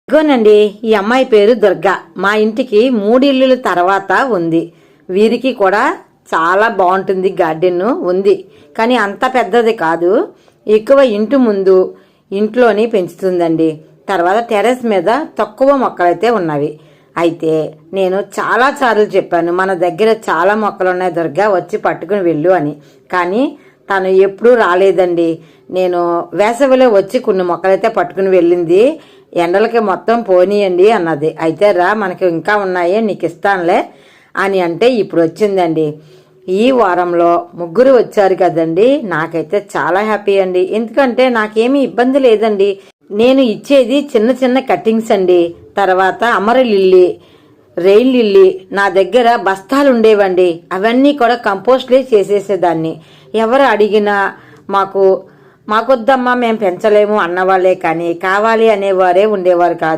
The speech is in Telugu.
ఇగోనండి, ఈ అమ్మాయి పేరు దుర్గా. మా ఇంటికి 3 ఇల్లుల తర్వాత ఉంది. వీరికి కూడా చాలా బాగుంటుంది, గార్డెన్ ఉంది, కానీ అంత పెద్దది కాదు. ఎక్కువ ఇంటి ముందు ఇంట్లోని పెంచుతుందండి. తర్వాత టెర్రస్ మీద తక్కువ మొక్కలైతే ఉన్నవి. అయితే నేను చాలా సార్లు చెప్పాను, మన దగ్గర చాలా మొక్కలు ఉన్నాయి దుర్గా, వచ్చి పట్టుకుని వెళ్ళు అని. కానీ తను ఎప్పుడూ రాలేదండి. నేను వేసవిలో వచ్చి కొన్ని మొక్కలైతే పట్టుకుని వెళ్ళింది. ఎండలకి మొత్తం పోనీయండి అన్నది. అయితే రా, మనకి ఇంకా ఉన్నాయి, నీకు ఇస్తానులే అని అంటే ఇప్పుడు వచ్చిందండి. ఈ వారంలో 3 వచ్చారు కదండి, నాకైతే చాలా హ్యాపీ అండి. ఎందుకంటే నాకేమీ ఇబ్బంది లేదండి. నేను ఇచ్చేది చిన్న చిన్న కట్టింగ్స్ అండి. తర్వాత అమర లిల్లీ, రెయిన్ లిల్లీ నా దగ్గర బస్తాలు ఉండేవండి. అవన్నీ కూడా కంపోస్ట్లే చేసేసేదాన్ని. ఎవరు అడిగినా మాకొద్దమ్మా, మేము పెంచలేము అన్నవాళ్లే, కానీ కావాలి అనేవారే ఉండేవారు కాదు.